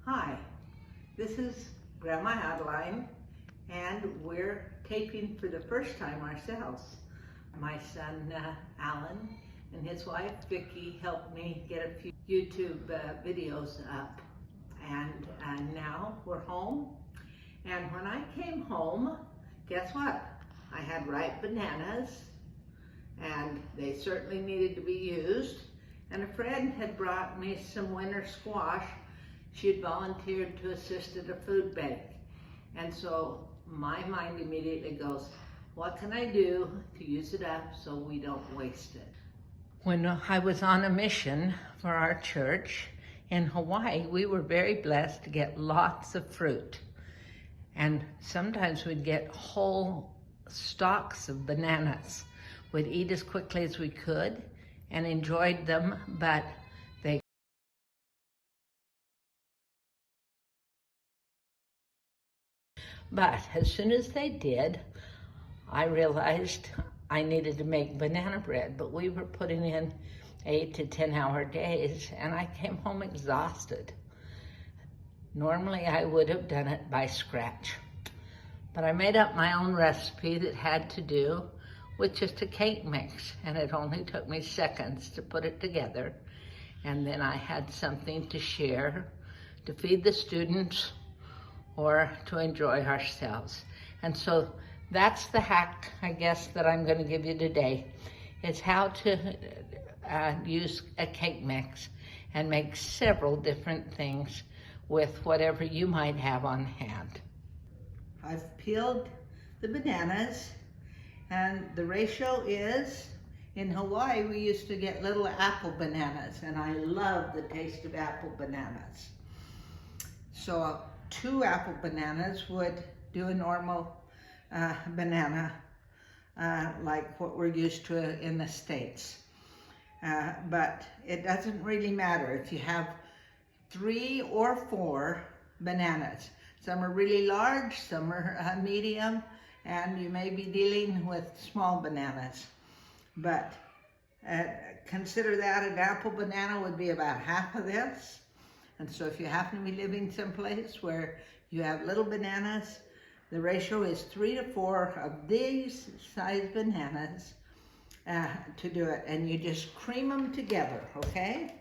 Hi, this is Grandma Adeline, and we're taping for the first time ourselves. My son Alan and his wife Vicki helped me get a few YouTube videos up, and now we're home. And when I came home, guess what? I had ripe bananas, and they certainly needed to be used. And a friend had brought me some winter squash. She had volunteered to assist at a food bank. And so my mind immediately goes, what can I do to use it up so we don't waste it? When I was on a mission for our church in Hawaii, we were very blessed to get lots of fruit. And sometimes we'd get whole stalks of bananas. We'd eat as quickly as we could and enjoyed them, but as soon as they did, I realized I needed to make banana bread, but we were putting in 8 to 10 hour days, and I came home exhausted. Normally I would have done it by scratch, but I made up my own recipe that had to do with just a cake mix, and it only took me seconds to put it together. And then I had something to share, to feed the students, or to enjoy ourselves. And so that's the hack, I guess, that I'm going to give you today, is how to use a cake mix and make several different things with whatever you might have on hand. I've peeled the bananas, and the ratio is, in Hawaii we used to get little apple bananas, and I love the taste of apple bananas. So 2 apple bananas would do a normal banana like what we're used to in the States. But it doesn't really matter if you have 3 or 4 bananas. Some are really large, some are medium, and you may be dealing with small bananas. But consider that an apple banana would be about half of this. And so if you happen to be living someplace where you have little bananas, the ratio is 3 to 4 of these size bananas to do it. And you just cream them together, okay?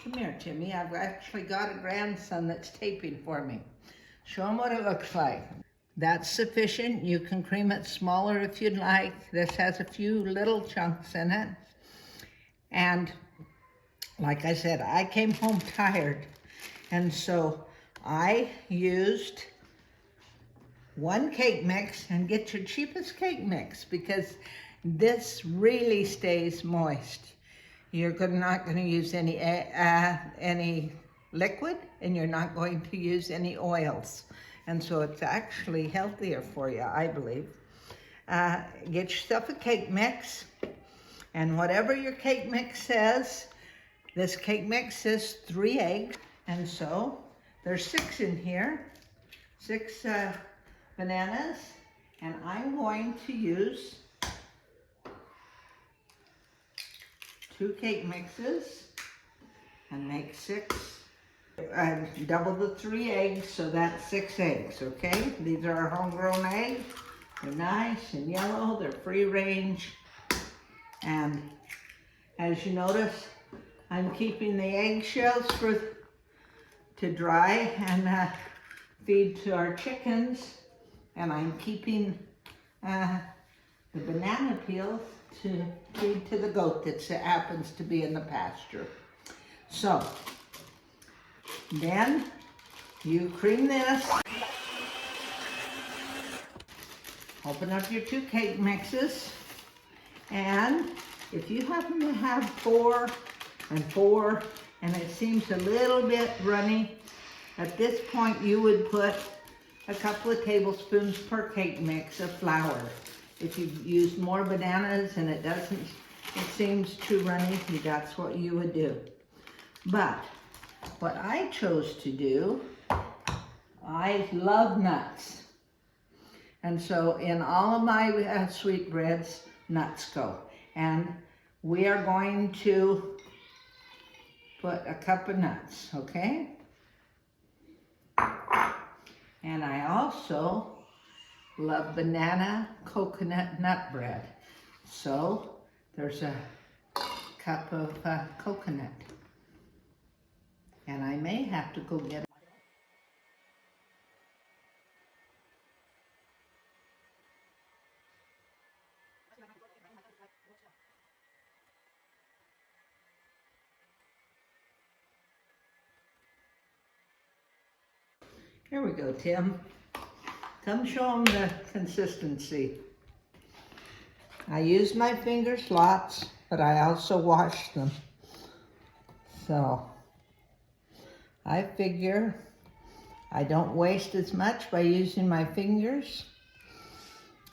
Come here, Timmy. I've actually got a grandson that's taping for me. Show him what it looks like. That's sufficient. You can cream it smaller if you'd like. This has a few little chunks in it. And like I said, I came home tired. And so I used 1 cake mix, and get your cheapest cake mix, because this really stays moist. You're not going to use any liquid, and you're not going to use any oils. And so it's actually healthier for you, I believe. Get yourself a cake mix, and whatever your cake mix says, this cake mix says 3 eggs, and so there's 6 in here, 6 bananas, and I'm going to use 2 cake mixes and make 6. Double the 3 eggs, so that's 6 eggs, okay? These are our homegrown eggs. They're nice and yellow, they're free range. And as you notice, I'm keeping the eggshells to dry and feed to our chickens. And I'm keeping the banana peels to feed to the goat that happens to be in the pasture. So then you cream this. Open up your 2 cake mixes, and if you happen to have 4 and 4 and it seems a little bit runny, at this point you would put a couple of tablespoons per cake mix of flour. If you've used more bananas and it seems too runny, that's what you would do. But what I chose to do, I love nuts. And so in all of my sweetbreads, nuts go. And we are going to put a cup of nuts, okay? And I also love banana coconut nut bread. So there's a cup of coconut. And I may have to go get it. Here we go, Tim. Come show them the consistency. I use my fingers lots, but I also wash them. So I figure I don't waste as much by using my fingers.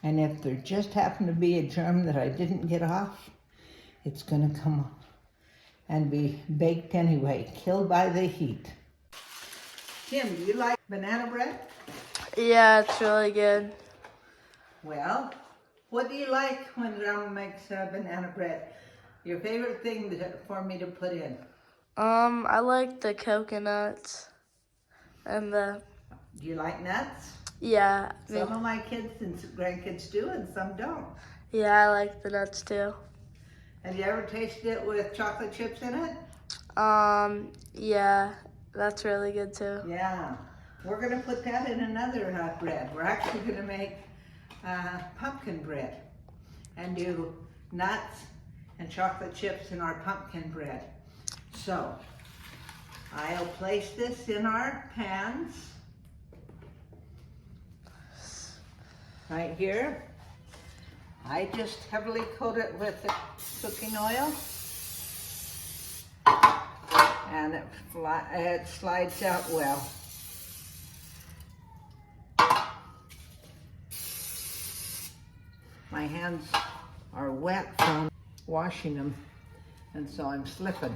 And if there just happened to be a germ that I didn't get off, it's gonna come off and be baked anyway, killed by the heat. Tim, do you like banana bread? Yeah, it's really good. Well, what do you like when Grandma makes banana bread? Your favorite thing for me to put in? I like the coconuts and Do you like nuts? yeah, Some of my kids and grandkids do and some don't. yeah, I like the nuts too. Have you ever tasted it with chocolate chips in it? Yeah, that's really good too. Yeah. We're gonna put that in another bread. We're actually gonna make pumpkin bread and do nuts and chocolate chips in our pumpkin bread. So, I'll place this in our pans right here. I just heavily coat it with the cooking oil and it slides out well. My hands are wet from washing them, and so I'm slipping.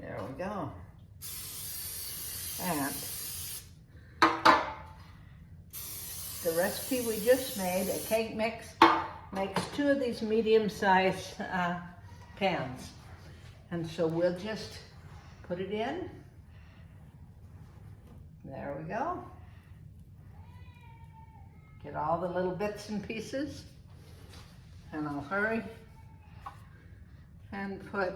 There we go. And the recipe we just made, a cake mix, makes 2 of these medium-sized pans. And so we'll just put it in. There we go. Get all the little bits and pieces. And I'll hurry and put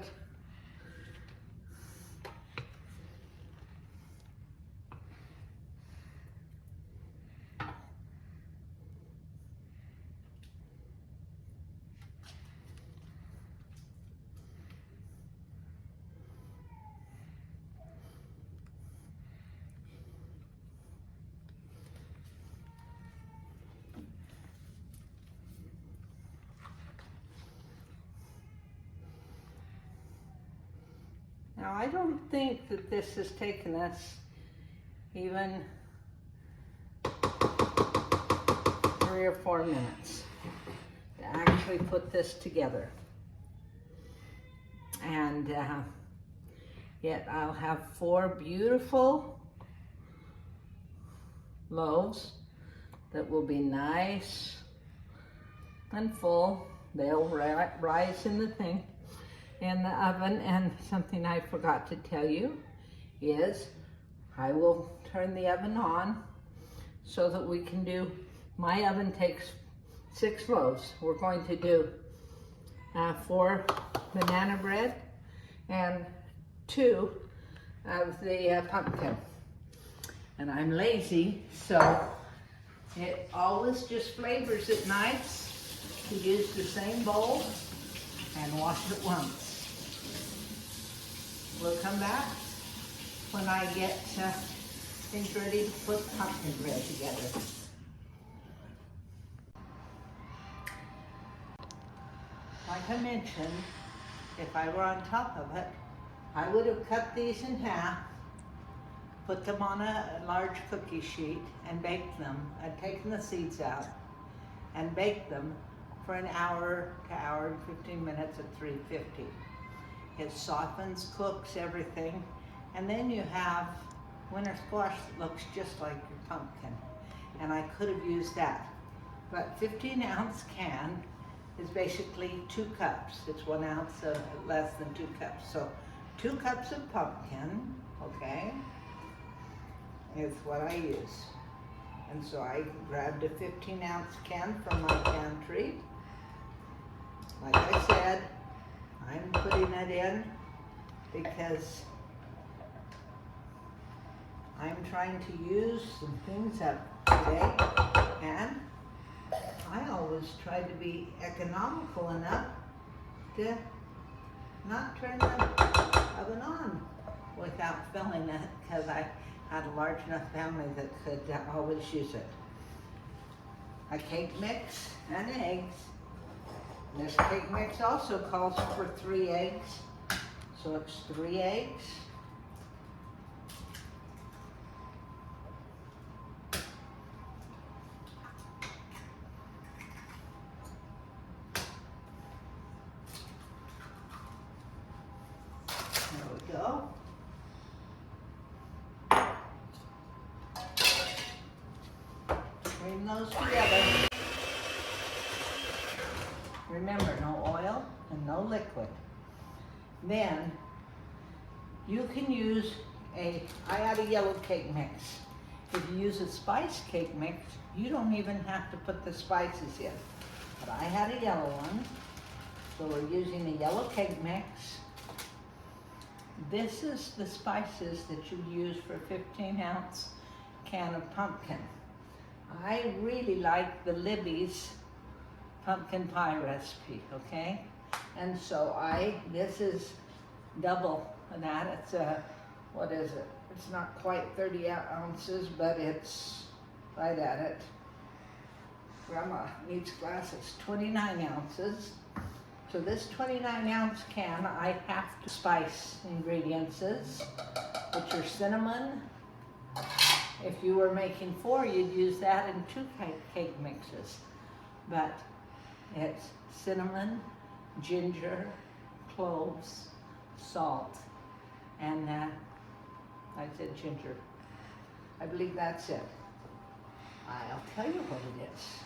Now, I don't think that this has taken us even 3 or 4 minutes to actually put this together. And yet I'll have 4 beautiful loaves that will be nice and full. They'll rise in the thing. In the oven. And something I forgot to tell you is I will turn the oven on so that we can do, my oven takes 6 loaves. We're going to do 4 banana bread and 2 of the pumpkin. And I'm lazy, so it always just flavors it nice to use the same bowl and wash it once. We'll come back when I get things ready to put pumpkin bread together. Like I mentioned, if I were on top of it, I would have cut these in half, put them on a large cookie sheet and baked them. I'd taken the seeds out and baked them for an hour to hour and 15 minutes at 350. It softens, cooks everything, and then you have winter squash that looks just like your pumpkin. and I could have used that. But 15-ounce can is basically 2 cups. It's 1 ounce of less than 2 cups. So 2 cups of pumpkin, okay, is what I use. And so I grabbed a 15-ounce can from my pantry. Like I said, I'm putting it in because I'm trying to use some things up today, and I always try to be economical enough to not turn the oven on without filling it, because I had a large enough family that could always use it. A cake mix and eggs. This cake mix also calls for 3 eggs, so it's 3 eggs. There we go. Bring those together. Remember, no oil and no liquid. Then you can use I had a yellow cake mix. If you use a spice cake mix, you don't even have to put the spices in. But I had a yellow one, so we're using a yellow cake mix. This is the spices that you use for a 15-ounce can of pumpkin. I really like the Libby's pumpkin pie recipe, okay? And so this is double that. It's what is it? It's not quite 30 ounces, but it's right at it. Grandma needs glasses. 29 ounces. So this 29-ounce can, I have to spice ingredients, which are cinnamon. If you were making 4, you'd use that in 2 cake mixes. But it's cinnamon, ginger, cloves, salt, and I said ginger. I believe that's it. I'll tell you what it is.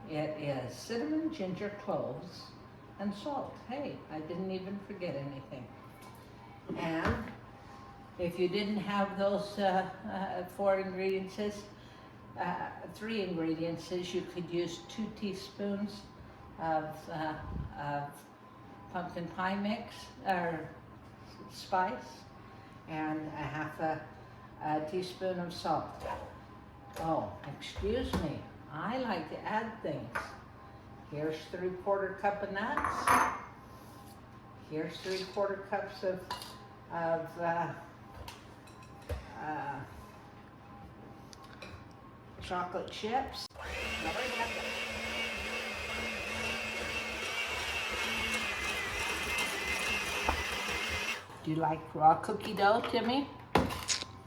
It is cinnamon, ginger, cloves, and salt. Hey, I didn't even forget anything. And if you didn't have those 4 ingredients, 3 ingredients, you could use 2 teaspoons of pumpkin pie mix or spice and a half a teaspoon of salt. Oh, excuse me. I like to add things. Here's 3/4 cup of nuts. Here's 3/4 cups of chocolate chips. Do you like raw cookie dough, Timmy?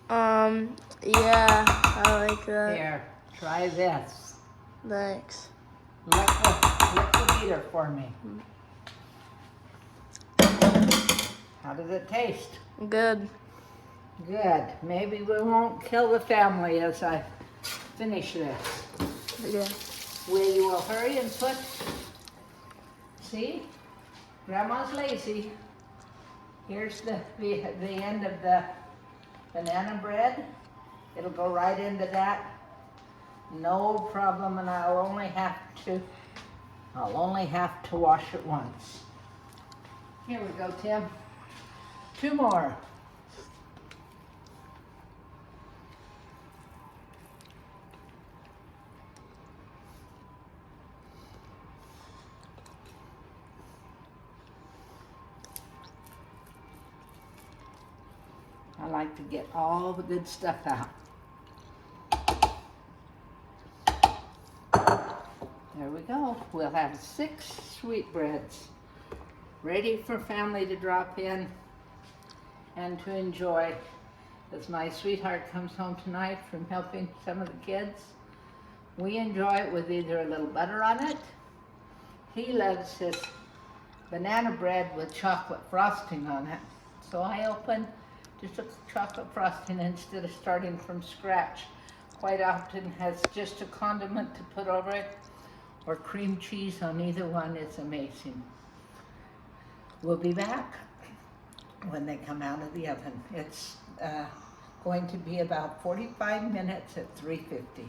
Yeah, I like that. Here, try this. Thanks. Liquid eater for me. How does it taste? Good. Good. Maybe we won't kill the family as I finish this. Yeah. We will hurry and put, see, Grandma's lazy. Here's the end of the banana bread. It'll go right into that. No problem, and I'll only have to wash it once. Here we go, Tim. 2 more. I like to get all the good stuff out. There we go. We'll have 6 sweetbreads ready for family to drop in and to enjoy. As my sweetheart comes home tonight from helping some of the kids, we enjoy it with either a little butter on it. He loves his banana bread with chocolate frosting on it. So I open just a chocolate frosting instead of starting from scratch quite often has just a condiment to put over it, or cream cheese on either one. It's amazing. We'll be back when they come out of the oven. It's going to be about 45 minutes at 350.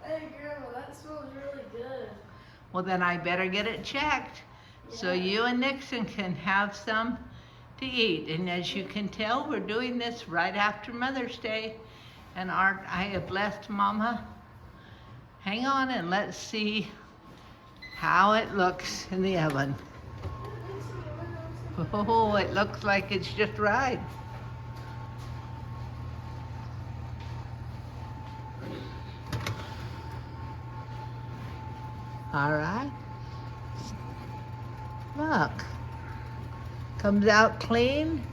Hey, Grandma, that smells really good. Well, then I better get it checked so you and Nixon can have some to eat. And as you can tell, we're doing this right after Mother's Day. And I have blessed Mama. Hang on and let's see how it looks in the oven. Oh, it looks like it's just right. All right. Look. Comes out clean.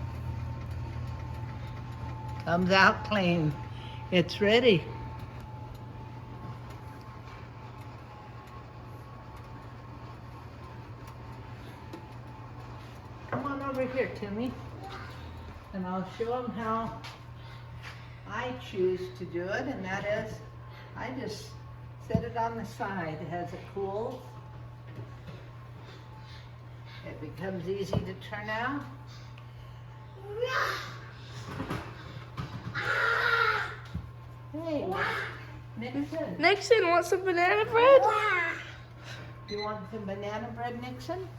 Comes out clean. It's ready. Come on over here, Timmy. And I'll show them how I choose to do it, and that is, I just set it on the side as it cools. It becomes easy to turn out. Hey, Nixon. Nixon wants some banana bread? You want some banana bread, Nixon?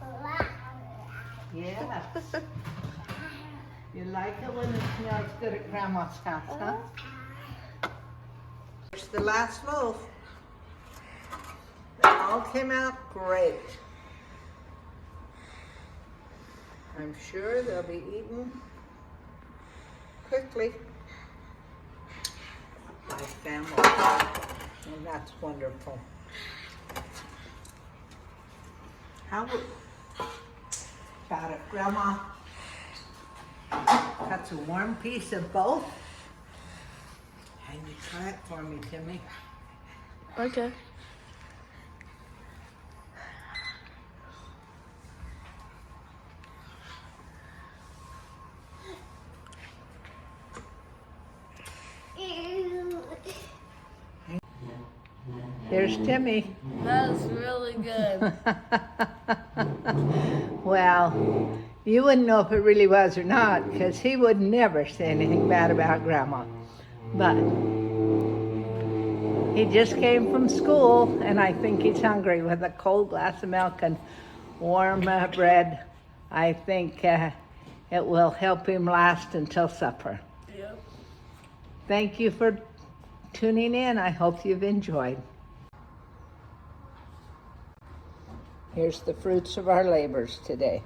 Yes. You like it when it smells good at Grandma's house, huh? Here's the last loaf. They all came out great. I'm sure they'll be eaten quickly by family, and that's wonderful. How about it, Grandma? Cuts a warm piece of both. And you try it for me, Timmy. Okay. Here's Timmy. That was really good. Well, you wouldn't know if it really was or not, because he would never say anything bad about Grandma. But he just came from school, and I think he's hungry. With a cold glass of milk and warm bread, I think it will help him last until supper. Yep. Thank you for tuning in. I hope you've enjoyed. Here's the fruits of our labors today.